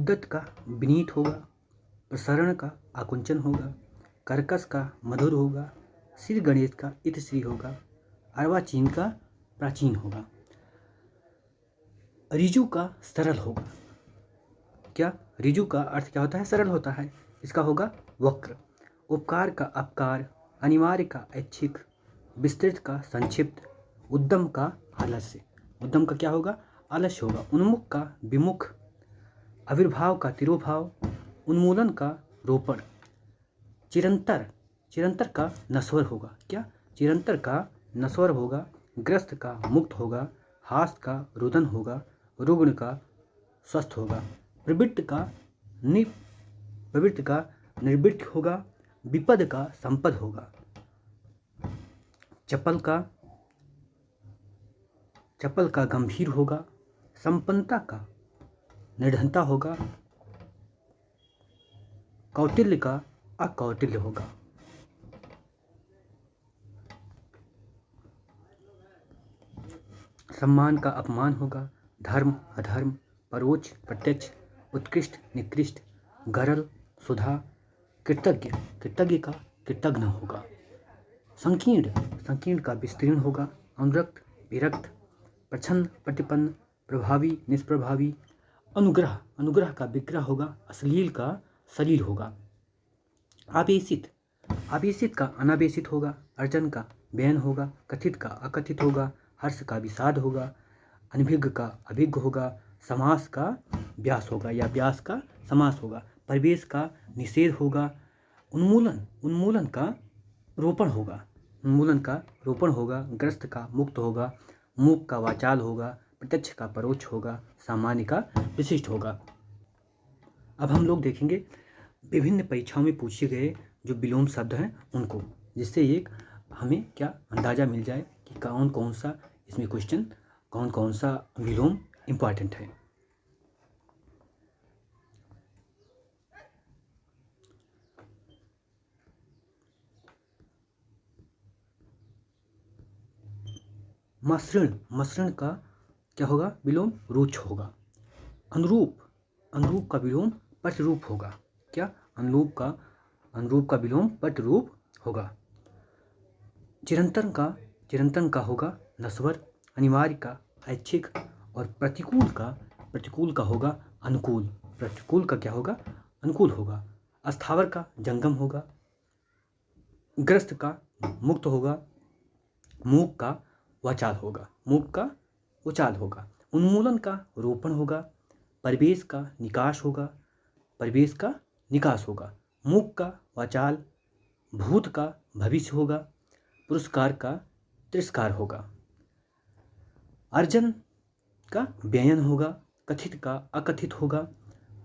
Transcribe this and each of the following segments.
उद्दत का विनीत होगा, प्रसरण का आकुंचन होगा, कर्कश का मधुर होगा, श्री गणेश का इतश्री होगा, अर्वाचीन का प्राचीन होगा, रिजु का सरल होगा। क्या रिजु का अर्थ क्या होता है? सरल होता है। इसका होगा वक्र। उपकार का अपकार, अनिवार्य का ऐच्छिक, विस्तृत का संक्षिप्त, उद्यम का आलस्य। उद्यम का क्या होगा? आलस्य होगा। उन्मुख का विमुख, आविर्भाव का तिरोभाव, उन्मूलन का रोपण, चिरंतर, चिरंतर का नश्वर होगा। क्या? चिरंतर का नश्वर होगा। ग्रस्त का मुक्त होगा, हास का रुदन होगा, रुग्ण का स्वस्थ होगा, प्रवृत्त का निर्वृत्त होगा, विपद का संपद होगा, चपल का गंभीर होगा, संपन्नता का निर्धनता होगा, कौटिल्य का अकौटिल्य होगा। सम्मान का अपमान होगा, धर्म अधर्म, परोक्ष प्रत्यक्ष, उत्कृष्ट निकृष्ट, गरल सुधा, कृतज्ञ, कृतज्ञ का कृतघ्न होगा, संकीर्ण, संकीर्ण का विस्तीर्ण होगा, अनुरक्त विरक्त, प्रच्छन्न प्रतिपन्न, प्रभावी निष्प्रभावी, अनुग्रह, अनुग्रह का विग्रह होगा, अश्लील का सलील होगा, आवेशित, आवेशित का अनावेशित होगा, अर्जन का व्ययन होगा, कथित का अकथित होगा, हर्ष का विषाद होगा, अनभिज्ञ का अभिज्ञ होगा, समास का व्यास होगा या व्यास का समास होगा, परिवेश का निषेध होगा, उन्मूलन, उन्मूलन का रोपण होगा, उन्मूलन का रोपण होगा, ग्रस्त का मुक्त होगा, मूक का वाचाल होगा, प्रत्यक्ष का परोक्ष होगा, सामान्य का विशिष्ट होगा। अब हम लोग देखेंगे विभिन्न परीक्षाओं में पूछे गए जो विलोम शब्द हैं उनको, जिससे एक हमें क्या अंदाज़ा मिल जाए कि कौन कौन सा इसमें क्वेश्चन, कौन कौन सा विलोम इम्पॉर्टेंट है। मसृण, मसृण का क्या होगा? विलोम रुच होगा। अनुरूप, अनुरूप का विलोम पटरूप होगा। क्या? अनुरूप का विलोम पटरूप होगा। चिरंतन का होगा नस्वर, अनिवार्य का ऐच्छिक और प्रतिकूल का होगा अनुकूल। प्रतिकूल का क्या होगा? अनुकूल होगा। अस्थावर का जंगम होगा, ग्रस्त का मुक्त होगा, मूक का वाचाल होगा, मूक का उचाल होगा, उन्मूलन का रोपण होगा, परिवेश का निकाश होगा, परिवेश का निकास होगा, मूक का वाचाल, भूत का भविष्य होगा, पुरस्कार का तिरस्कार होगा, अर्जन का व्ययन होगा, कथित का अकथित होगा,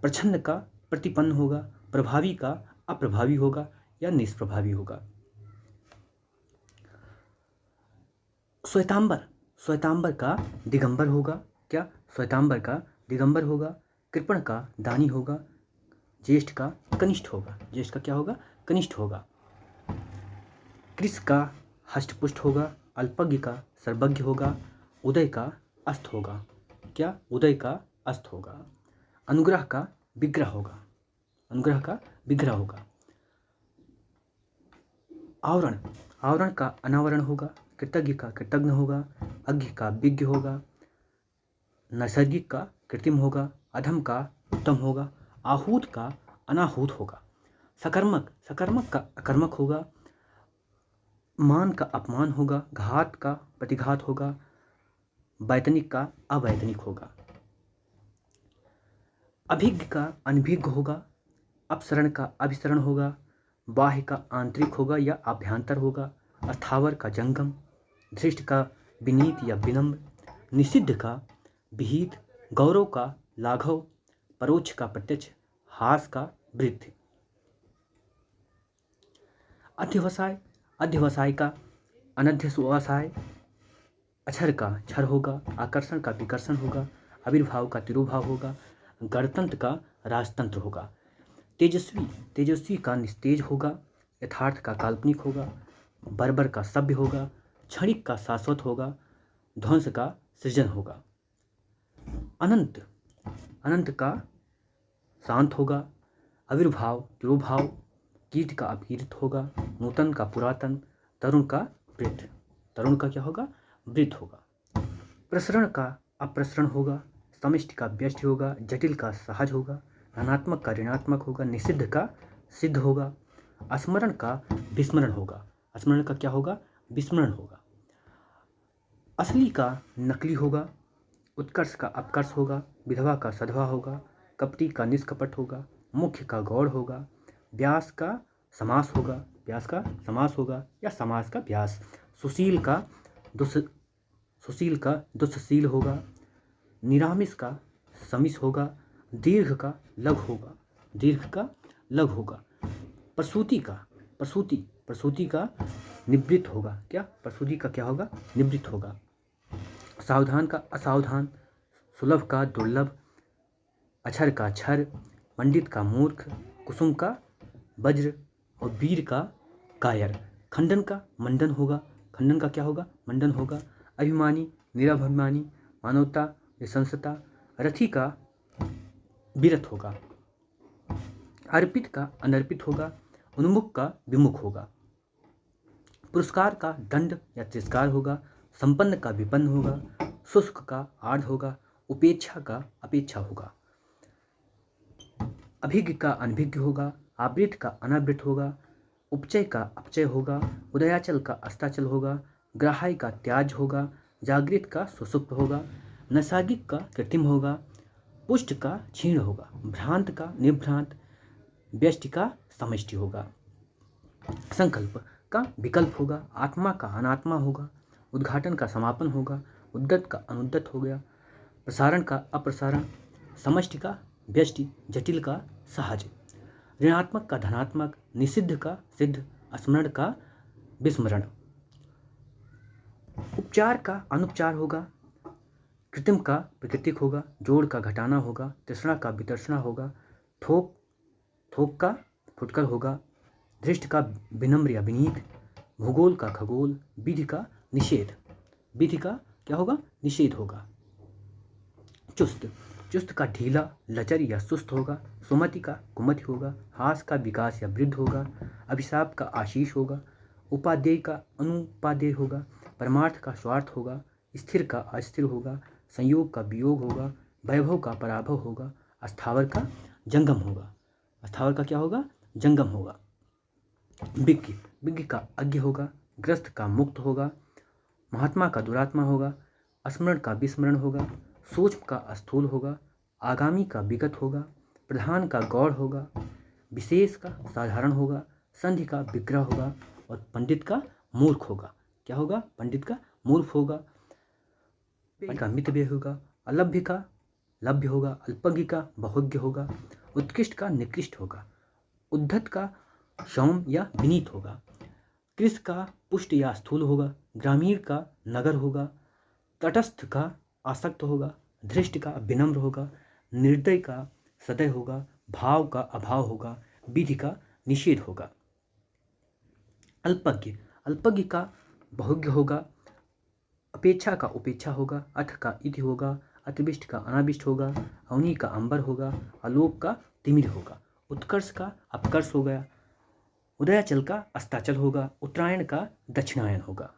प्रच्छन्न का प्रतिपन्न होगा, प्रभावी का अप्रभावी होगा या निष्प्रभावी होगा। श्वेतांबर, श्वेतांबर का दिगंबर होगा। क्या? श्वेतांबर का दिगंबर होगा। कृपण का दानी होगा, ज्येष्ठ का कनिष्ठ होगा, ज्येष्ठ का क्या होगा? कनिष्ठ होगा। कृष का हष्टपुष्ट होगा, अल्पज्ञ का सर्वज्ञ होगा, उदय का अस्त होगा। क्या? उदय का अस्त होगा। अनुग्रह का विग्रह होगा, अनुग्रह का विग्रह होगा। आवरण, आवरण का अनावरण होगा, कृतज्ञ का कृतज्ञ होगा, अज्ञ का विज्ञ होगा, नैसर्गिक का कृत्रिम होगा, अधम का उत्तम होगा, आहूत का अनाहूत होगा, सकर्मक, सकर्मक का अकर्मक होगा, मान का अपमान होगा, घात का प्रतिघात होगा, वैतनिक का अवैतनिक होगा, अभिज्ञ का अनभिज्ञ होगा, अपसरण का अभिसरण होगा, बाह्य का आंतरिक होगा या आभ्यंतर होगा, अस्थावर का जंगम, धृष्ट का विनीत या विनम्र, निषिद्ध का विहित, गौरव का लाघव, परोक्ष का प्रत्यक्ष, हास का वृद्धि। अध्यवसाय, अध्यवसाय का अनध्यवसाय, अक्षर का क्षर होगा, आकर्षण का विकर्षण होगा, आविर्भाव का तिरोभाव होगा, गणतंत्र का राजतंत्र होगा, तेजस्वी, तेजस्वी का निस्तेज होगा, यथार्थ का काल्पनिक होगा, बर्बर का सभ्य होगा, क्षणिक का शाश्वत होगा, ध्वंस का सृजन होगा, अनंत, अनंत का शांत होगा। आविर्भाव तिरोभाव, कीर्ति का अपकीर्त होगा। नूतन का पुरातन, तरुण का वृद्ध, तरुण का क्या होगा, वृद्ध होगा। प्रसरण का अप्रसरण होगा। समष्टि का व्यष्टि होगा। जटिल का सहज होगा। धनात्मक का ऋणात्मक होगा। निषिद्ध का सिद्ध होगा। स्मरण का विस्मरण होगा। स्मरण का क्या होगा, विस्मरण होगा। असली का नकली होगा। उत्कर्ष का अपकर्ष होगा। विधवा का सधवा होगा। कपटी का निष्कपट होगा। मुख्य का गौड़ होगा। व्यास का समास होगा। व्यास का समास होगा या समास का व्यास। सुशील का दुस्शील होगा। निरामिष का समिस होगा। दीर्घ का लघु होगा। दीर्घ का लघु होगा। प्रसूति का निवृत्त होगा। क्या, प्रसूति का क्या होगा, निवृत्त होगा। सावधान का असावधान। सुलभ का दुर्लभ। अक्षर का क्षर। पंडित का मूर्ख। कुसुम का वज्र और वीर का कायर। खंडन का मंडन होगा। खंडन का क्या होगा, मंडन होगा। अभिमानी निराभिमानी। मानवता निशंसता। रथी का विरथ होगा। अर्पित का अनर्पित होगा। उन्मुख का विमुख होगा। पुरस्कार का दंड या तिरस्कार होगा। संपन्न का विपन्न होगा। शुष्क का आर्ध होगा। उपेक्षा का अपेक्षा होगा। अभिज्ञ का अनभिज्ञ होगा। आवृत का अनावृत होगा। उपचय का अपचय होगा। उदयाचल का अस्ताचल होगा। ग्राह्य का त्याज होगा। जागृत का सुसुप्त होगा। नैसर्गिक का कृत्रिम होगा। पुष्ट का क्षीण होगा। भ्रांत का निभ्रांत। व्यष्टि का समष्टि होगा। संकल्प का विकल्प होगा। आत्मा का अनात्मा होगा। उद्घाटन का समापन होगा। उद्गत का अनुद्गत हो गया। प्रसारण का अप्रसारण। समष्टि का व्यष्टि। जटिल का सहज। ऋणात्मक का धनात्मक। निषिद्ध का सिद्ध। स्मरण का विस्मरण। उपचार का अनुपचार होगा। कृत्रिम का प्राकृतिक होगा। जोड़ का घटाना होगा। तृष्णा का वितर्षणा होगा। थोक का फुटकर होगा। धृष्ट का विनम्र या विनीत। भूगोल का खगोल। विधि का निषेध। विधि का क्या होगा, निषेध होगा। चुस्त का ढीला लचर या सुस्त होगा। सुमति का कुमति होगा। हास का विकास या वृद्ध होगा। अभिशाप का आशीष होगा। उपादेय का अनुपादेय होगा। परमार्थ का स्वार्थ होगा। स्थिर का अस्थिर होगा। संयोग का वियोग होगा। वैभव का पराभव होगा। अस्थावर का जंगम होगा। अस्थावर का क्या होगा, जंगम होगा। विज्ञ का अज्ञ होगा। ग्रस्त का मुक्त होगा। महात्मा का दुरात्मा होगा। स्मरण का विस्मरण होगा। सूक्ष्म का स्थूल होगा। आगामी का विगत होगा। प्रधान का गौड़ होगा। विशेष का साधारण होगा। संधि का विग्रह होगा। और पंडित का मूर्ख होगा। क्या होगा, पंडित का मूर्ख होगा। का मितव्यय होगा। अलभ्य का लभ्य होगा। अल्पज्ञ का बहुज्ञ होगा। उत्कृष्ट का निकृष्ट होगा। उद्धत का सौम्य या विनीत होगा। कृष का पुष्ट या स्थूल होगा। ग्रामीण का नगर होगा। तटस्थ का आसक्त होगा। धृष्ट का विनम्र होगा। निर्दय का सदय होगा। भाव का अभाव होगा। विधि का निषेध होगा। अल्पज्ञ का बहुज्ञ होगा। अपेक्षा का उपेक्षा होगा। अथ का इति होगा। अतिविष्ट का अनाविष्ट होगा। अवनी का अंबर होगा। आलोक का तिमिर होगा। उत्कर्ष का अपकर्ष हो गया। उदयाचल का अस्ताचल होगा। उत्तरायण का दक्षिणायन होगा।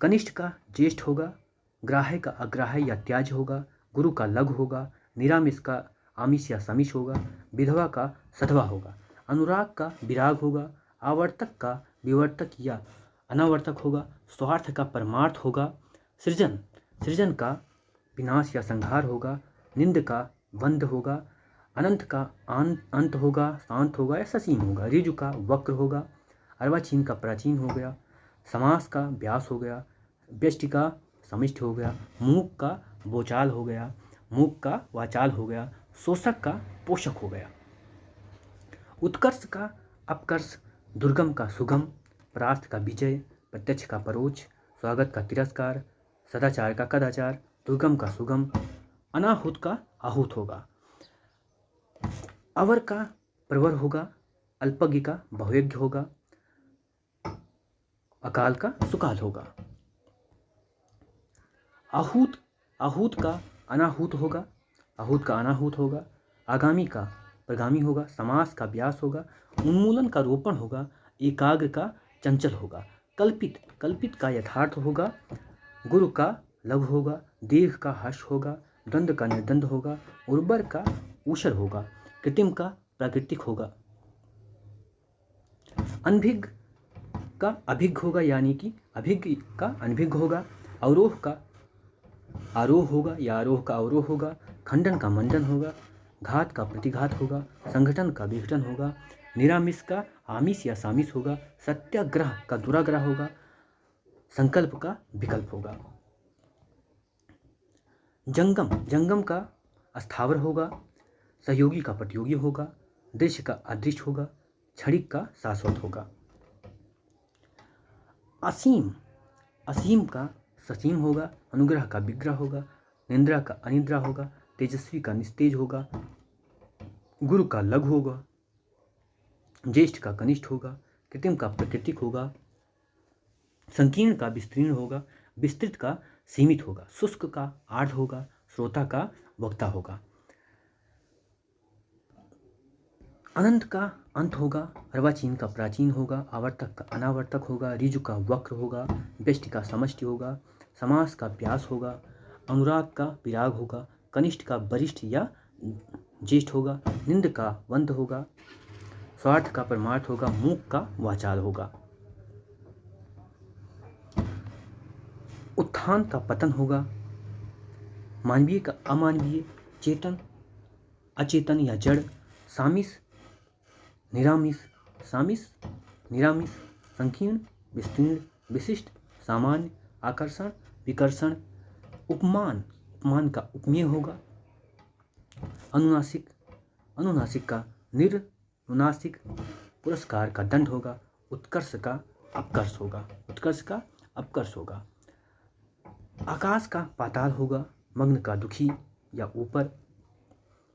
कनिष्ठ का ज्येष्ठ होगा। ग्राह्य का अग्राह्य या त्याज होगा। गुरु का लघु होगा। निरामिष का आमिष या समिष होगा। विधवा का सधवा होगा। अनुराग का विराग होगा। आवर्तक का विवर्तक या अनावर्तक होगा। स्वार्थ का परमार्थ होगा। सृजन का विनाश या संहार होगा। निंद का बंध होगा। अनंत का अंत होगा, शांत होगा या ससीम होगा। ऋजु का वक्र होगा। अर्वाचीन का प्राचीन हो गया। समास का व्यास हो गया। व्यष्टि का समिष्ट हो गया। मूक का बोचाल हो गया। मूक का वाचाल हो गया। शोषक का पोषक हो गया। उत्कर्ष का अपकर्ष। दुर्गम का सुगम। परास्त का विजय। प्रत्यक्ष का परोक्ष। स्वागत का तिरस्कार। सदाचार का कदाचार। दुर्गम का सुगम। अनाहुत का आहूत होगा। अवर का प्रवर होगा। अल्पज्ञ का बहुयज्ञ होगा। अकाल का सुकाल होगा। आहूत आहूत का अनाहूत होगा, आहूत का अनाहूत होगा। आगामी का प्रगामी होगा, समास का व्यास होगा, उन्मूलन का रोपण होगा, एकाग्र का चंचल होगा। कल्पित कल्पित का यथार्थ होगा, गुरु का लघु होगा, दीर्घ का हर्ष होगा, दंड का निर्दंड होगा, उर्वर का ऊषर होगा, कृत्रिम का प्राकृतिक होगा। अनभिज्ञ का अभिज्ञ होगा, यानी कि अभिज्ञ का अनभिज्ञ होगा। अवरोह का आरोह होगा या आरोह का अवरोह होगा। खंडन का मंडन होगा, घात का प्रतिघात होगा, संगठन का विघटन होगा, निरामिष का आमिष या सामिष होगा, सत्याग्रह का दुराग्रह होगा, संकल्प का विकल्प होगा। जंगम जंगम का अस्थावर होगा, सहयोगी का प्रतियोगी होगा, दृश्य का अदृश्य होगा, क्षणिक का शाश्वत होगा। असीम असीम का ससीम होगा, अनुग्रह का विग्रह होगा, निंद्रा का अनिद्रा होगा, तेजस्वी का निस्तेज होगा, गुरु का लघु होगा, ज्येष्ठ का कनिष्ठ होगा, कृत्रिम का प्राकृतिक होगा, संकीर्ण का विस्तीर्ण होगा, विस्तृत का सीमित होगा, शुष्क का आर्ध होगा, श्रोता का वक्ता होगा। अनंत का अंत होगा, अर्वाचीन का प्राचीन होगा, आवर्तक का अनावर्तक होगा, ऋजु का वक्र होगा, व्यष्टि का समष्टि होगा, समास का व्यास होगा, अनुराग का विराग होगा, कनिष्ठ का वरिष्ठ या ज्येष्ठ होगा, निंद का वंद होगा, स्वार्थ का परमार्थ होगा, मूक का वाचाल होगा। उत्थान का पतन होगा, मानवीय का अमानवीय, चेतन अचेतन या जड़, सामिस निरामिष, सामिस निरामिष, संकीर्ण विस्तीर्ण, विशिष्ट सामान्य, आकर्षण विकर्षण, उपमान उपमान का उपमेय होगा, अनुनासिक अनुनासिक का निर्नुनासिक, पुरस्कार का दंड होगा, उत्कर्ष का अपकर्ष होगा, उत्कर्ष का अपकर्ष होगा। आकाश का पाताल होगा, मग्न का दुखी या ऊपर,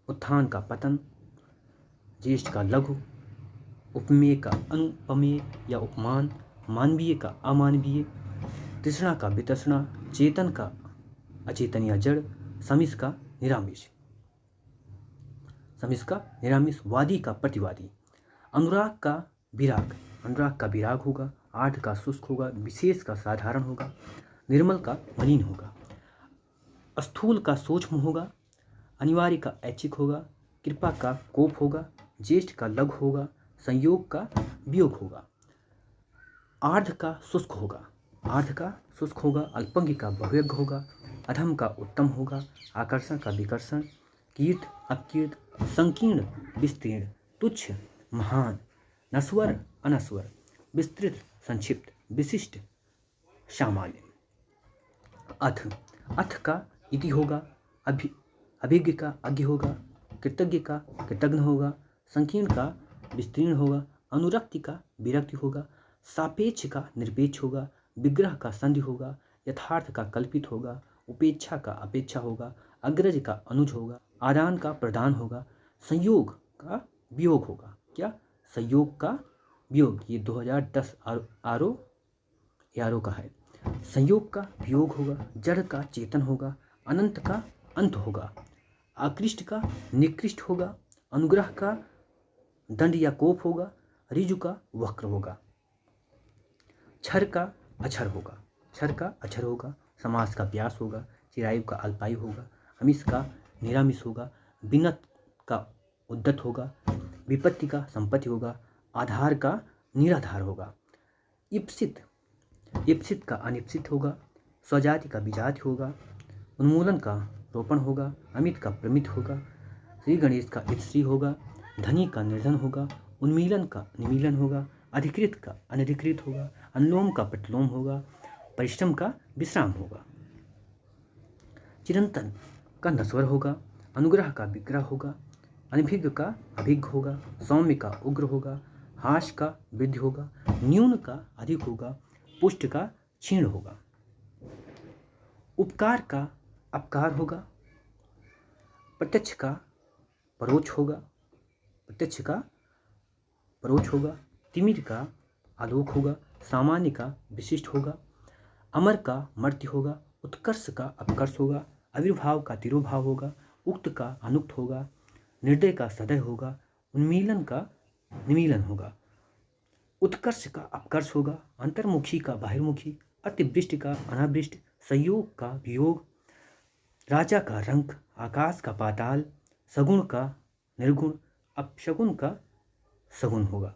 उत्थान का पतन, ज्येष्ठ का लघु, उपमेय का अनुपमेय या उपमान, मानवीय का अमानवीय, तृष्णा का वितृष्णा, चेतन का अचेतन या जड़, समिस का निरामिष, समिस का निरामिष, वादी का प्रतिवादी। अनुराग का विराग होगा, आर्ध का शुष्क होगा, विशेष का साधारण होगा, निर्मल का मलिन होगा, स्थूल का सूक्ष्म होगा, अनिवार्य का ऐच्छिक होगा, कृपा का कोप होगा, ज्येष्ठ का लघु होगा, संयोग का वियोग होगा। आर्ध का शुष्क होगा, अल्पंगी का बहुयज्ञ होगा, अधम का उत्तम होगा, आकर्षण का विकर्षण, कीर्त अपकीर्त, संकीर्ण विस्तीर्ण, तुच्छ महान, नस्वर अनस्वर, विस्तृत संक्षिप्त, विशिष्ट सामान्य। अथ का इति होगा, अभिज्ञ का अज्ञ होगा, कृतज्ञ का कृतज्ञ होगा, संकीर्ण का विस्तीर्ण होगा, अनुरक्ति का विरक्ति होगा, सापेक्ष का निरपेक्ष होगा, विग्रह का संधि होगा, यथार्थ का कल्पित होगा, उपेक्षा का अपेक्षा होगा, अग्रज का अनुज होगा, आदान का प्रदान होगा, संयोग का वियोग होगा। क्या संयोग का वियोग, ये 2010 आरो का है। संयोग का वियोग होगा, जड़ का चेतन होगा, अनंत का अंत होगा, आकृष्ट का निकृष्ट होगा, अनुग्रह का दंड या कोप होगा, ऋजु का वक्र होगा, क्षर का अक्षर होगा, समास का व्यास होगा, चिरायु का अल्पायु होगा, अमिष का निरामिष होगा, बिनत का उद्दत होगा, विपत्ति का संपत्ति होगा, आधार का निराधार होगा, इप्सित का अनिप्सित होगा, स्वजाति का विजाति होगा, उन्मूलन का रोपण होगा, अमित का प्रमित होगा, श्री गणेश का इतश्री होगा, धनी का निर्धन होगा, उन्मीलन का निमीलन होगा, अधिकृत का अनधिकृत होगा, अनुलोम का प्रतिलोम होगा, परिश्रम का विश्राम होगा, चिरंतन का नस्वर होगा, अनुग्रह का विग्रह होगा, अनभिज्ञ का अभिज्ञ होगा, सौम्य का उग्र होगा, हास का वृद्धि होगा, न्यून का अधिक होगा, पुष्ट का क्षीण होगा, उपकार का अपकार होगा, प्रत्यक्ष का परोक्ष होगा, तिमिर का आलोक होगा, सामान्य का विशिष्ट होगा, अमर का मर्त्य होगा, उत्कर्ष का अपकर्ष होगा, आविर्भाव का तिरोभाव होगा, उक्त का अनुक्त होगा, निर्दय का सदय होगा, उन्मीलन का निमीलन होगा। उत्कर्ष का अपकर्ष होगा, अंतर्मुखी का बाहिर्मुखी, अतिवृष्टि का अनावृष्ट, संयोग का वियोग, राजा का रंक, आकाश का पाताल, सगुण का निर्गुण, अपशगुन का सगुण होगा।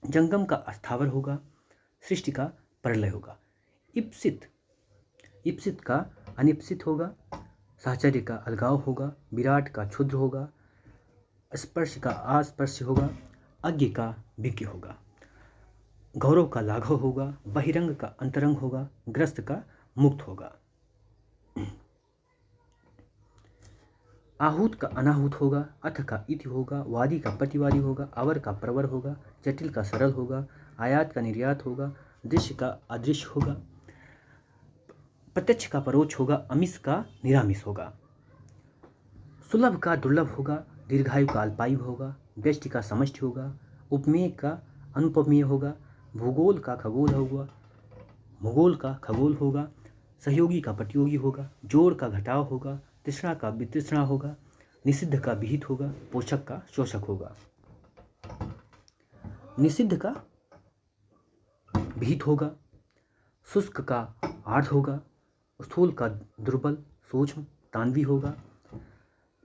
जंगम का अस्थावर होगा, सृष्टि का प्रलय होगा। इप्सित इप्सित का अनिप्सित होगा, साहचर्य का अलगाव होगा, विराट का क्षुद्र होगा, स्पर्श का अस्पर्श होगा, अज्ञ का विज्ञ होगा। गौरव का लाघव होगा, बहिरंग का अंतरंग होगा, ग्रस्त का मुक्त होगा। आहूत का अनाहूत होगा, अथ का इति होगा, वादी का प्रतिवादी होगा, अवर का प्रवर होगा, जटिल का सरल होगा, आयात का निर्यात होगा, दृश्य का अदृश्य होगा, प्रत्यक्ष का परोक्ष होगा, अमिष का निरामिष होगा। सुलभ का दुर्लभ होगा, दीर्घायु का अल्पायु होगा, व्यष्टि का समष्टि होगा, उपमेय का अनुपमेय होगा, भूगोल का खगोल होगा, भूगोल का खगोल होगा, सहयोगी का प्रतियोगी होगा, जोड़ का घटाव होगा, तृष्णा का वितृष्णा होगा, निषिद्ध का विहित होगा, पोषक का शोषक होगा। निषिद्ध का विहित होगा, शुष्क का आर्ध होगा, स्थूल का दुर्बल सूक्ष्म तान्वी होगा,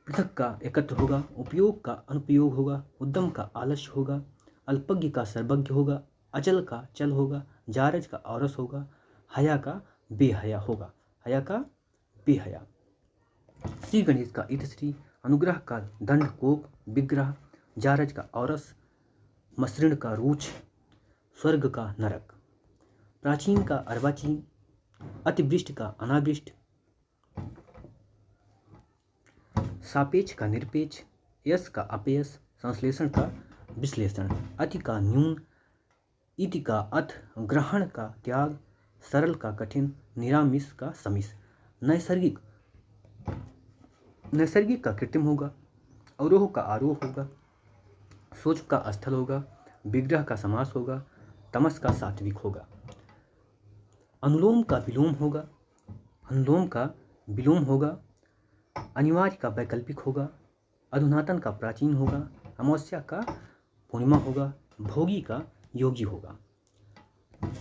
पृथक का एकत्र होगा, उपयोग का अनुपयोग होगा, उद्यम का आलस्य होगा, अल्पज्ञ का सर्वज्ञ होगा, अचल का चल होगा, जारज का औरस होगा, हया का बेहया होगा, हया का बेहया। श्री गणेश का इतश्री, अनुग्रह का दंड कोप विग्रह, जारज का औरस, मसृण का रूच, स्वर्ग का नरक, प्राचीन का अर्वाचीन, अतिवृष्ट का अनावृष्ट, सापेक्ष का निरपेक्ष, यश का अपयश, संश्लेषण का विश्लेषण, अति का न्यून, इति का अथ, ग्रहण का त्याग, सरल का कठिन, निरामिष का समिष। नैसर्गिक का कृत्रिम होगा, अवरोह का आरोह होगा, सूक्ष्म का स्थल होगा, विग्रह का समास होगा, तमस का सात्विक होगा। अनुलोम का विलोम होगा, अनुलोम का विलोम होगा, अनिवार्य का वैकल्पिक होगा, अधुनातन का प्राचीन होगा, अमावस्या का पूर्णिमा होगा, भोगी का योगी होगा,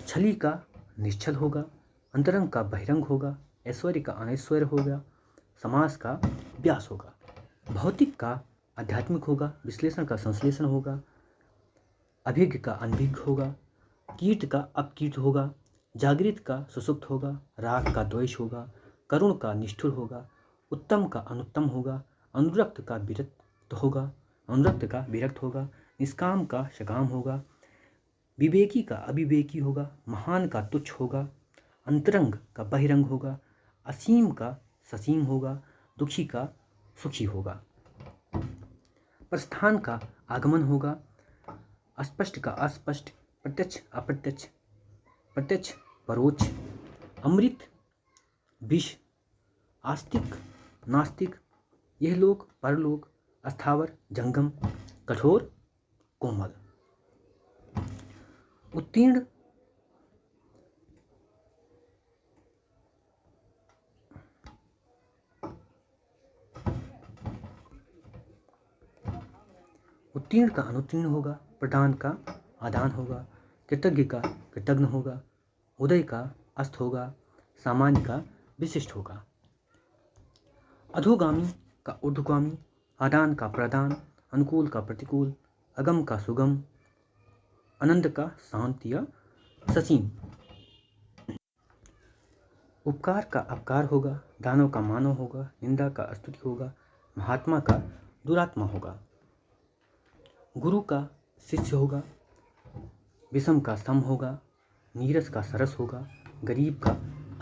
छली का निश्चल होगा, अंतरंग का बहिरंग होगा, ऐश्वर्य का अनैश्वर्य होगा, समास का व्यास होगा, भौतिक का आध्यात्मिक होगा, विश्लेषण का संश्लेषण होगा, अभिज्ञ का अनभिज्ञ होगा, कीर्त का अपकीर्त होगा, जागृत का सुसुप्त होगा, राग का द्वेष होगा, करुण का निष्ठुर होगा, उत्तम का अनुत्तम होगा, अनुरक्त का विरक्त होगा, निष्काम का सकाम होगा, विवेकी का अविवेकी होगा, महान का तुच्छ होगा, अंतरंग का बहिरंग होगा, असीम का ससीम होगा, दुखी का सुखी होगा, प्रस्थान का आगमन होगा, अस्पष्ट का अस्पष्ट, प्रत्यक्ष अप्रत्यक्ष, प्रत्यक्ष परोक्ष, अमृत विष, आस्तिक नास्तिक, यह लोक परलोक, अस्थावर जंगम, कठोर कोमल। उत्तीर्ण उत्तीर्ण का अनुत्तीर्ण होगा, प्रदान का आदान होगा, कृतज्ञ का कृतज्ञ होगा, उदय का अस्त होगा, सामान्य का विशिष्ट होगा, अधोगामी का ऊर्ध्वगामी, आदान का प्रदान, अनुकूल का प्रतिकूल, अगम का सुगम, अनंत का शांत या ससीम, उपकार का अपकार होगा, दानव का मानव होगा, निंदा का स्तुति होगा, महात्मा का दुरात्मा होगा, गुरु का शिष्य होगा, विषम का सम होगा, नीरस का सरस होगा, गरीब का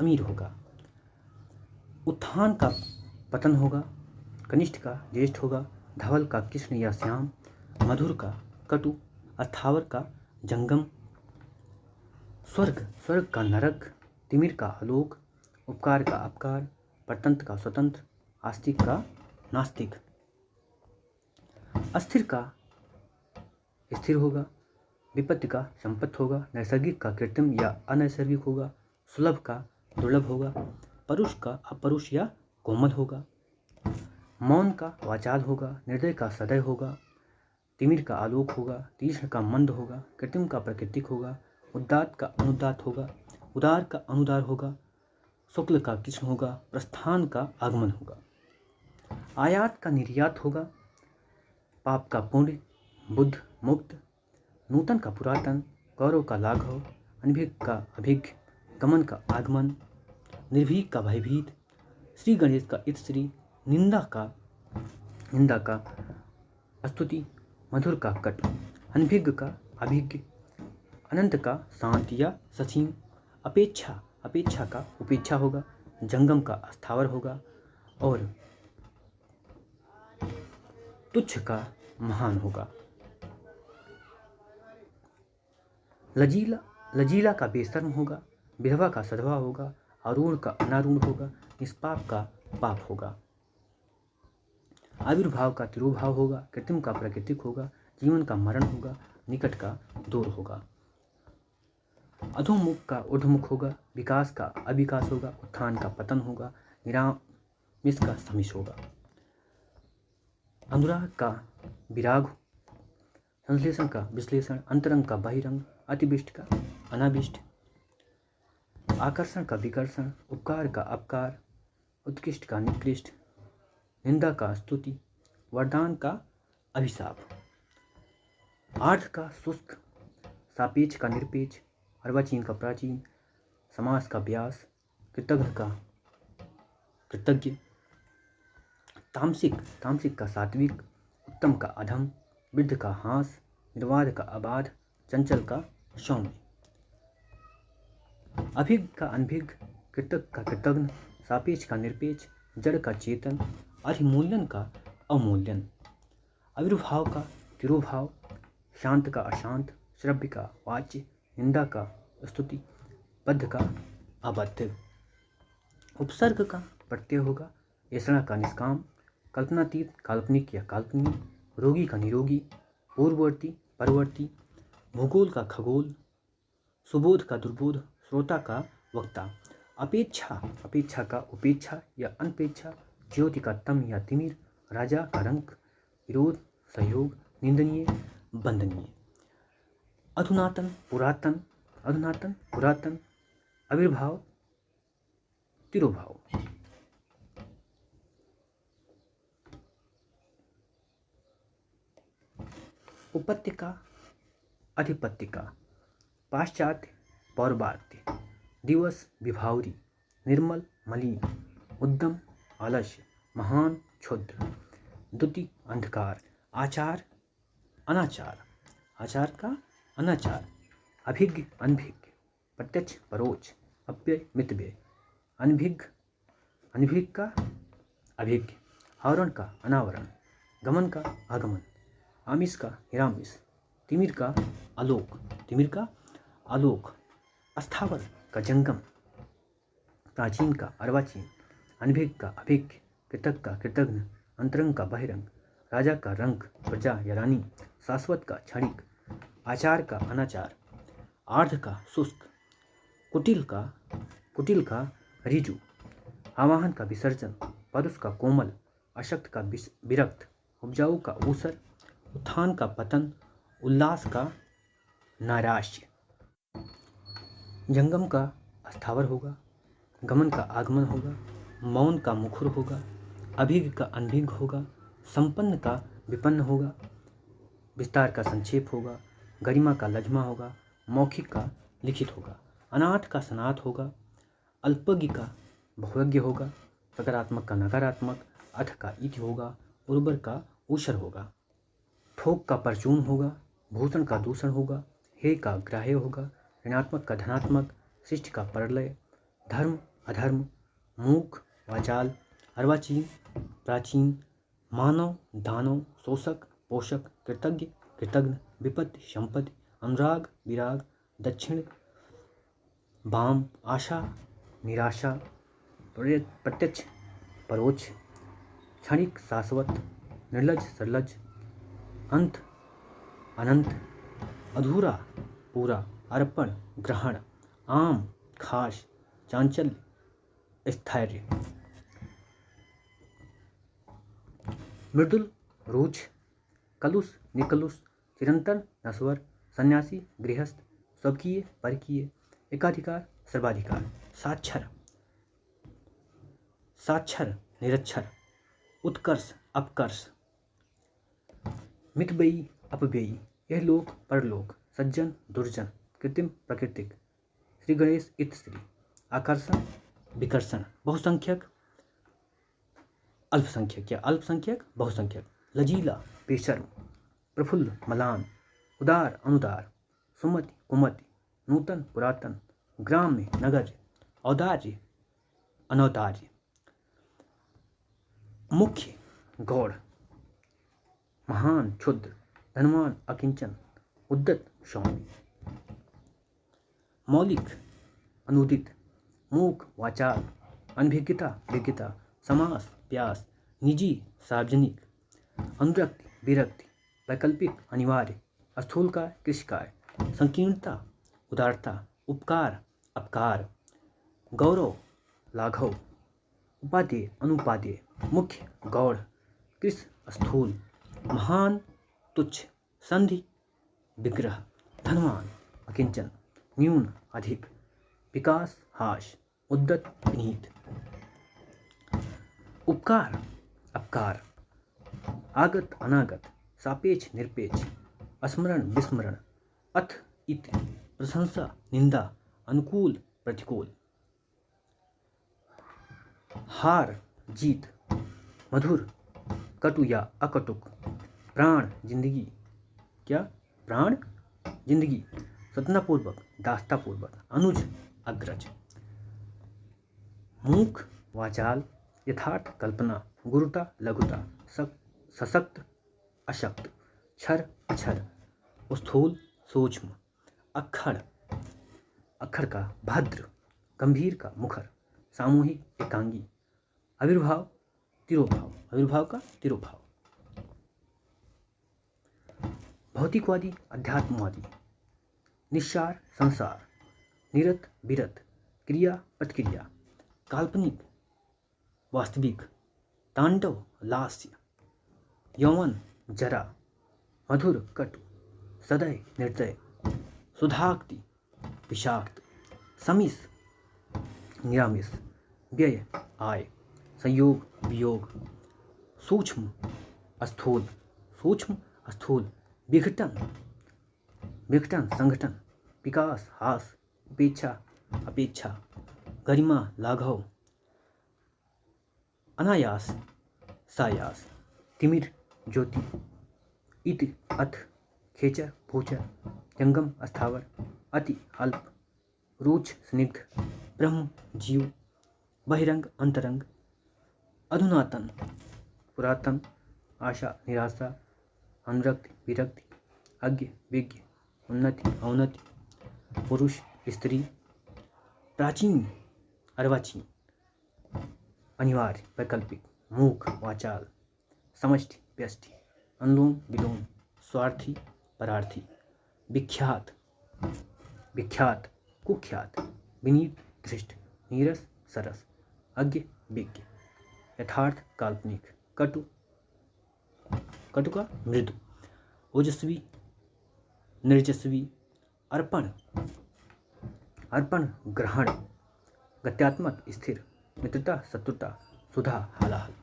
अमीर होगा, उत्थान का पतन होगा, कनिष्ठ का ज्येष्ठ होगा, धवल का कृष्ण या श्याम, मधुर का कटु, अस्थावर का जंगम, स्वर्ग का नरक, तिमिर का आलोक, उपकार का अपकार, परतंत्र का स्वतंत्र, आस्तिक का नास्तिक, अस्थिर का स्थिर होगा, विपत्ति का संपत्ति होगा, नैसर्गिक का कृत्रिम या अनैसर्गिक होगा, सुलभ का दुर्लभ होगा, अपरुष या कोमल होगा। मौन का वाचाल होगा, निर्दय का सदय होगा, तिमिर का आलोक होगा, तीक्ष्ण का मंद होगा, कृत्रिम का प्राकृतिक होगा, उदात्त का अनुदात होगा, उदार का अनुदार होगा, शुक्ल का कृष्ण होगा, प्रस्थान का आगमन होगा, आयात का निर्यात होगा, पाप का पुण्य, बुद्ध मुक्त, नूतन का पुरातन, गौरव का लाघव, अनभिज्ञ का अभिज्ञ, गमन का आगमन, निर्भीक का भयभीत, श्री गणेश का इतश्री, निंदा का स्तुति, मधुर का कट, अनभिज्ञ का अभिज्ञ, अनंत का शांत या ससीम, अपेक्षा का उपेक्षा होगा, जंगम का अस्थावर होगा और तुच्छ का महान होगा। लजीला का बेशर्म होगा, विधवा का सधवा होगा, आरूढ़ का अनारूढ़ होगा, निष्पाप का पाप होगा। आविर्भाव का तिरुभाव होगा, कृत्रिम का प्राकृतिक होगा, जीवन का मरण होगा, निकट का दूर होगा। अधोमुख का ऊर्ध्वमुख होगा, विकास का अविकास होगा, उत्थान का पतन होगा, निरामिष का समिष होगा। अनुराग का विराग, संश्लेषण का विश्लेषण, अंतरंग का बहिरंग, अतिविष्ट का अनाविष्ट, आकर्षण का विकर्षण, उपकार का अपकार, उत्कृष्ट का निकृष्ट, निंदा का स्तुति, वरदान का अभिशाप, आर्ध का शुष्क, सापेक्ष का निरपेक्ष, अर्वाचीन का प्राचीन, समास का व्यास, कृतघ्न का कृतज्ञ, तामसिक का सात्विक, उत्तम का अधम, वृद्ध का हास, निर्वाध का अबाध, चंचल का सौम्य, अभिज्ञ का अनभिज्ञ, कृतज्ञ का कृतघ्न, सापेक्ष का निरपेक्ष, जड़ का चेतन, अधिमूल्यन का अवमूल्यन, आविर्भाव का तिरुभाव, शांत का अशांत, श्रव्य का वाच्य, निंदा का स्तुति, बद्ध का अबद्ध। उपसर्ग का प्रत्यय होगा, ऐसा का निष्काम, कल्पनातीत काल्पनिक या काल्पनिक, रोगी का निरोगी, पूर्ववर्ती परवर्ती, भूगोल का खगोल, सुबोध का दुर्बोध, श्रोता का वक्ता, अपेक्षा का उपेक्षा या अनपेक्षा, ज्योति का तम या तिमिर, राजा का रंक, विरोध सहयोग, निंदनीय बंदनीय। अधुनातन पुरातन, आविर्भाव तिरुभाव। उपत्यका अधिपत्यका, पाश्चात्य पौर्वात्य, दिवस विभावरी, निर्मल मलिन, उद्दम आलस्य, महान क्षुद्र, द्युति अंधकार, आचार अनाचार, आचार का अनाचार, अभिज्ञ अनभिज्ञ, प्रत्यक्ष परोक्ष, अव्यय मितव्यय, अनभिज्ञ का अभिज्ञ, आवरण का अनावरण, गमन का आगमन, आमिष का निरामिष, तिमिर का आलोक, अस्थावर का जंगम, प्राचीन का अर्वाचीन, अनभिज्ञ का अभिज्ञ, कृतज्ञ का कृतघ्न, अंतरंग का बहिरंग, राजा का रंग, प्रजा या रानी, शाश्वत का क्षणिक, आचार का अनाचार, आर्ध का शुष्क, कुटिल का ऋजु, आवाहन का विसर्जन, परुष का कोमल, अशक्त का विरक्त, उपजाऊ का ऊसर, उत्थान का पतन, उल्लास का नैराश्य। जंगम का अस्थावर होगा, गमन का आगमन होगा, मौन का मुखर होगा, अभिज्ञ का अनभिज्ञ होगा, संपन्न का विपन्न होगा, विस्तार का संक्षेप होगा, गरिमा का लज्मा होगा, मौखिक का लिखित होगा, अनाथ का सनाथ होगा, अल्पज्ञ का बहुज्ञ होगा, सकारात्मक का नकारात्मक, अथ का इति होगा, उर्वर का ऊषर होगा, थोक का परचून होगा, भूषण का दूषण होगा, हे का ग्राह्य होगा, ऋणात्मक का धनात्मक, शिष्ट का परलय, धर्म अधर्म, मूक वाचाल, अर्वाचीन प्राचीन, मानव दानव, शोषक पोषक, कृतज्ञ कृतघ्न, विपत्ति संपत्ति, अनुराग विराग, दक्षिण वाम, आशा निराशा, प्रत्यक्ष परोक्ष, क्षणिक शाश्वत, निर्लज सरलज, अंत अनंत, अधूरा पूरा, अर्पण ग्रहण, आम खास, चांचल्य स्थैर्य। मृदुल, रुच, कलुष, निकलुष, चिरंतन, नश्वर, सन्यासी, गृहस्थ, स्वकीय, परकीय, एकाधिकार, सर्वाधिकार। साक्षर, साक्षर, निरक्षर, उत्कर्ष, अपकर्ष, मितव्ययी, अपव्ययी, यह लोक परलोक, सज्जन, दुर्जन, कृत्रिम, प्राकृतिक, श्री गणेश इत श्री। आकर्षण, विकर्षण, बहुसंख्यक, अल्पसंख्यक या अल्पसंख्यक, बहुसंख्यक, लजीला, बेशर्म, प्रफुल्ल, मलान, उदार, अनुदार, सुमति, कुमति, नूतन, पुरातन, ग्राम्य, नगर्य, औदार्य, अनौदार्य, मुख्य, गौड़, महान, क्षुद्र, धनवान, अकिंचन, उद्दत, सौम्य। मौलिक, अनुदित, मूक, वाचाल, अनभिज्ञता, विज्ञता, समास, प्यास, निजी, सार्वजनिक, अनुरक्ति, विरक्ति, वैकल्पिक, अनिवार्य, स्थूलकाय, कृषिकाय, संकीर्णता, उदारता, उपकार, अपकार, गौरव, लाघव, उपादेय, अनुपादेय, मुख्य, गौड़, कृष, स्थूल, महान, तुच्छ, संधि, विग्रह, धनवान, अकिंचन, न्यून, अधिक, विकास, हाश, उद्दत, विनीत। उपकार, अपकार, आगत, अनागत, सापेक्ष, निरपेक्ष, स्मरण, विस्मरण, अथ, इत, प्रशंसा, निंदा, अनुकूल, प्रतिकूल। हार, जीत, मधुर, कटु या अकटुक, प्राण, जिंदगी, क्या प्राण, जिंदगी, सतनापूर्वक, दास्तापूर्वक, अनुज, अग्रज। मूक, वाचाल, यथार्थ, कल्पना, गुरुता, लघुता, सशक्त, अशक्त, क्षर, अक्षर, स्थूल, सूक्ष्म, अक्षर, अक्षर का भद्र, गंभीर का मुखर, सामूहिक, एकांगी, आविर्भाव, तिरोभाव, आविर्भाव का तिरोभाव। भौतिकवादी, अध्यात्मवादी, निस्सार, संसार, निरत, विरत, क्रिया, प्रतिक्रिया, काल्पनिक, वास्तविक, तांडव, लास्य, यौवन, जरा, मधुर, कटु, सदय, निर्दय, सुधाक्ति, विषाक्त, समिस, निरामिस, व्यय, आय, संयोग, वियोग, सूक्ष्म, स्थूल, सूक्ष्म, स्थूल, विघटन, विघटन, संगठन, विकास, हास, उपेक्षा, अपेक्षा, गरिमा, लाघव, अनायास, सायास, तिमिर, ज्योति, इति, अथ, खेचर, भूचर, जंगम, स्थावर, अति, अल्प, रुच, स्निग्ध, ब्रह्म, जीव, बहिरंग, अंतरंग, अधुनातन, पुरातन, आशा, निराशा, अनुरक्ति, विरक्ति, अज्ञ, विज्ञ, उन्नति, अवनति, पुरुष, स्त्री, प्राचीन, अर्वाचीन, अनिवार्य, वैकल्पिक, मूक, वाचाल, समष्टि, व्यष्टि, अनुलोम, विलोम, स्वार्थी, परार्थी, विख्यात, विख्यात, कुख्यात, विनीत, धृष्ट, नीरस, सरस, अज्ञ, विज्ञ, यथार्थ, काल्पनिक, कटु, कटु का मृदु, ओजस्वी, निर्जस्वी, अर्पण, अर्पण, ग्रहण, गत्यात्मक, स्थिर, मित्रता, शत्रुता, सुधा, हालाहल।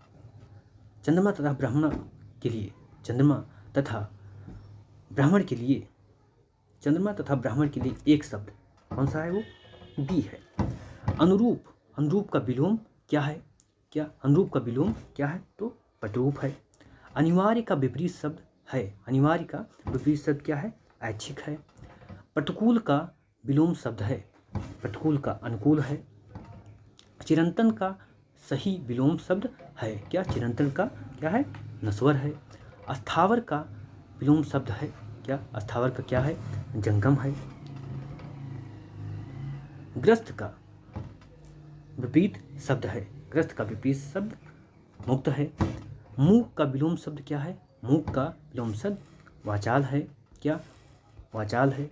चंद्रमा तथा ब्राह्मण के लिए, चंद्रमा तथा ब्राह्मण के लिए, चंद्रमा तथा ब्राह्मण के लिए एक शब्द कौन सा है? वो बी है। अनुरूप, अनुरूप का विलोम क्या है? क्या अनुरूप का विलोम क्या है? तो पटरूप है। अनिवार्य का विपरीत शब्द है, अनिवार्य का विपरीत शब्द क्या है? ऐच्छिक है। प्रतिकूल का विलोम शब्द है, प्रतिकूल का अनुकूल है। चिरंतन का सही विलोम शब्द है क्या? चिरंतन का क्या है? नश्वर है। अस्थावर का विलोम शब्द है क्या? अस्थावर का क्या है? जंगम है। ग्रस्त का विपरीत शब्द है, ग्रस्त का विपरीत शब्द मुक्त है। मूक का विलोम शब्द क्या है? मूक का विलोम शब्द वाचाल है क्या? वाचाल है।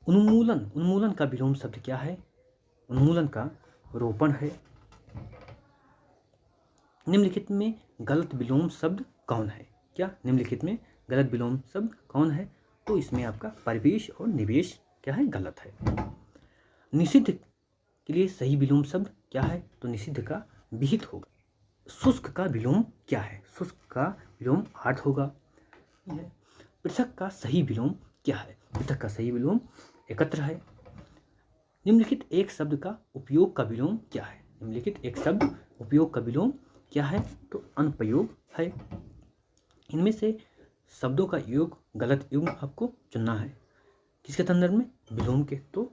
उन्मूलन, उन्मूलन का विलोम शब्द क्या है? उन्मूलन का रोपण है निम्नलिखित में गलत विलोम शब्द कौन है? क्या निम्नलिखित में गलत विलोम शब्द कौन है? तो इसमें आपका परिवेश और निवेश क्या है? गलत है। निषिद्ध के लिए सही विलोम शब्द क्या है? तो निषिद्ध का विहित होगा। शुष्क का विलोम क्या है? शुष्क का विलोम आर्त होगा। पृथक का सही विलोम क्या है? पृथक का सही विलोम एकत्र है। निम्नलिखित एक शब्द का उपयोग का विलोम क्या है? निम्नलिखित एक शब्द उपयोग का विलोम क्या है? तो अनुपयोग है। इनमें से शब्दों का योग गलत युग्म आपको चुनना है। किसके संदर्भ में? विलोम के। तो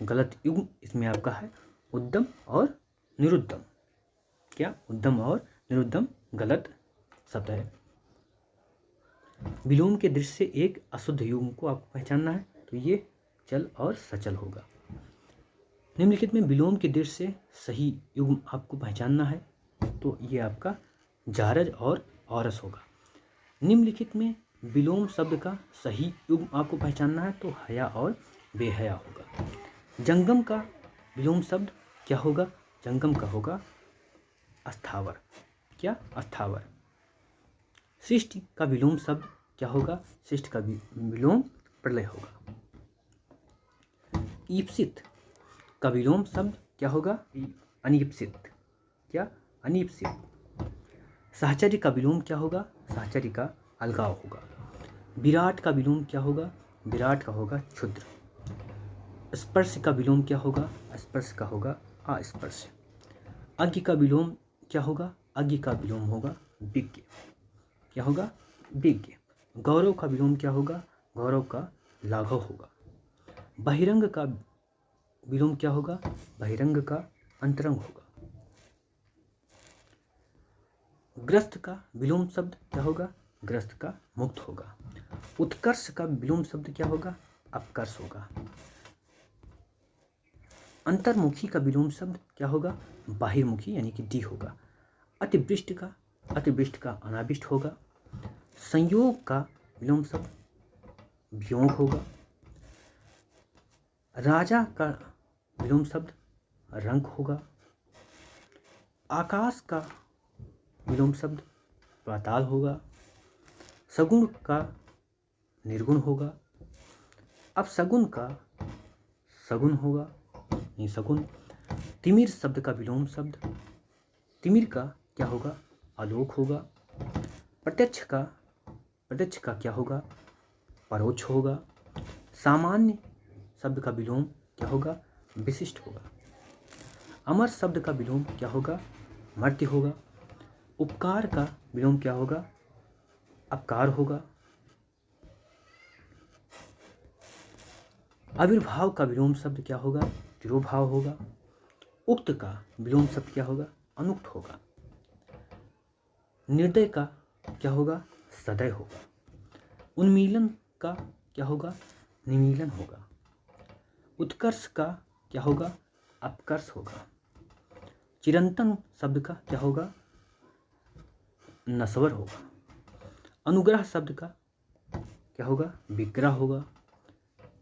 गलत युग्म इसमें आपका है उद्दम और निरुद्दम। क्या? उद्दम और निरुद्दम गलत शब्द है। विलोम के दृष्टि से एक अशुद्ध युग्म को आपको पहचानना है, तो ये चल और सचल होगा। निम्नलिखित में विलोम की दृष्टि से सही युग्म आपको पहचानना है, तो ये आपका जारज और औरस होगा। निम्नलिखित में विलोम शब्द का सही युग्म आपको पहचानना है, तो हया और बेहया होगा। जंगम का विलोम शब्द क्या होगा? जंगम का होगा अस्थावर। क्या? अस्थावर। सृष्टि का विलोम शब्द क्या होगा? सृष्टि का विलोम प्रलय होगा। ईप्सित का विलोम शब्द क्या होगा? अनीप्सित। क्या? अनीप्सित। साहचर्य का विलोम क्या होगा? साहचर्य का अलगाव होगा। विराट का विलोम क्या होगा? विराट का होगा क्षुद्र। स्पर्श का विलोम क्या होगा? स्पर्श का होगा अस्पर्श। अज्ञ का विलोम क्या होगा? अज्ञ का विलोम होगा विज्ञ। क्या होगा? विज्ञ। गौरव का विलोम क्या होगा? गौरव का लाघव होगा। बहिरंग का विलोम क्या होगा? बहिरंग का अंतरंग होगा। ग्रस्त का विलोम शब्द क्या होगा? ग्रस्त का मुक्त होगा। उत्कर्ष का विलोम शब्द क्या होगा? अपकर्ष होगा। अंतर्मुखी का विलोम शब्द क्या होगा? बाहिर्मुखी यानी कि डी होगा। अतिवृष्टि का अनाविष्ट होगा। संयोग का विलोम शब्द वियोग होगा। राजा का विलोम शब्द रंक होगा। आकाश का विलोम शब्द पाताल होगा। सगुण का निर्गुण होगा। अब सगुण का सगुण होगा, ये सगुण। तिमिर शब्द का विलोम शब्द तिमिर का क्या होगा? आलोक होगा। प्रत्यक्ष का क्या होगा? परोक्ष होगा। सामान्य शब्द का विलोम क्या होगा? विशिष्ट होगा। अमर शब्द का विलोम क्या होगा? मर्त्य होगा। उपकार का विलोम क्या होगा? अपकार होगा। आविर्भाव का विलोम शब्द क्या होगा? तिरोभाव होगा। उक्त का विलोम शब्द क्या होगा? अनुक्त होगा। निर्दय का क्या होगा? सदय होगा। उन्मीलन का क्या होगा? निमीलन होगा। उत्कर्ष का क्या होगा? अपकर्ष होगा। चिरंतन शब्द का क्या होगा? नश्वर होगा। अनुग्रह शब्द का क्या होगा? विग्रह होगा।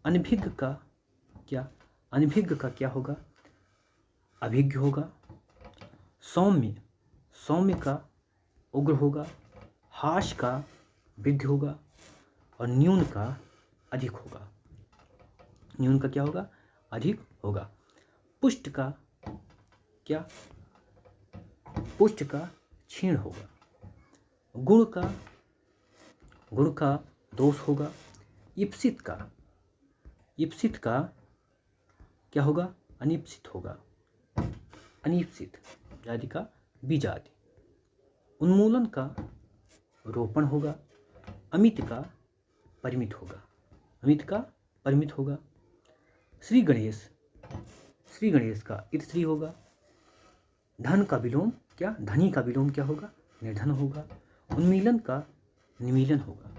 अनभिज्ञ का क्या होगा? अभिज्ञ होगा। सौम्य का उग्र होगा। हाश का वृद्धि होगा। और न्यून का अधिक होगा। न्यून का क्या होगा? अधिक होगा। पुष्ट का क्षीण होगा। गुण का दोष होगा। ईप्सित का क्या होगा? अनीप्सित होगा। अनीप्सित जाति का बीजादि। उन्मूलन का रोपण होगा। अमित का परिमित होगा। श्री गणेश का इतश्री होगा। धन का विलोम क्या? धनी का विलोम क्या होगा? निर्धन होगा। उन्मीलन का निमीलन होगा।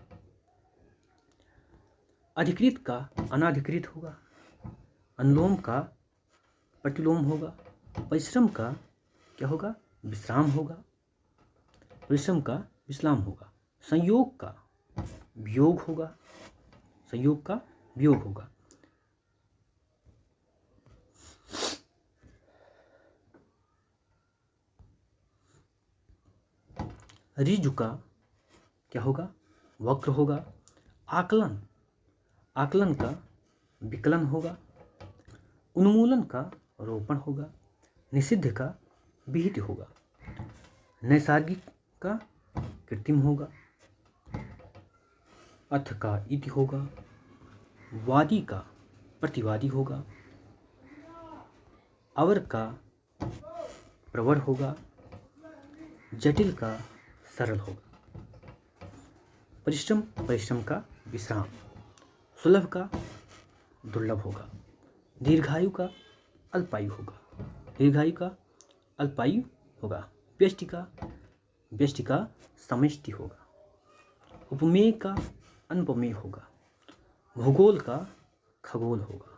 अधिकृत का अनाधिकृत होगा। अनुलोम का प्रतिलोम होगा। परिश्रम का क्या होगा? विश्राम होगा। संयोग का वियोग होगा। ऋजु का क्या होगा? वक्र होगा। आकलन, आकलन का विकलन होगा। उन्मूलन का रोपण होगा। निषिद्ध का विहित होगा। नैसर्गिक का कृत्रिम होगा। अथ का इति होगा। वादी का प्रतिवादी होगा। अवर का प्रवर होगा। जटिल का सरल होगा। परिश्रम, परिश्रम का विश्राम। सुलभ का दुर्लभ होगा। दीर्घायु का अल्पायु होगा। दीर्घायु का अल्पायु होगा। व्यष्टि का समष्टि होगा। उपमेय का अनुपमेय होगा। भूगोल का खगोल होगा।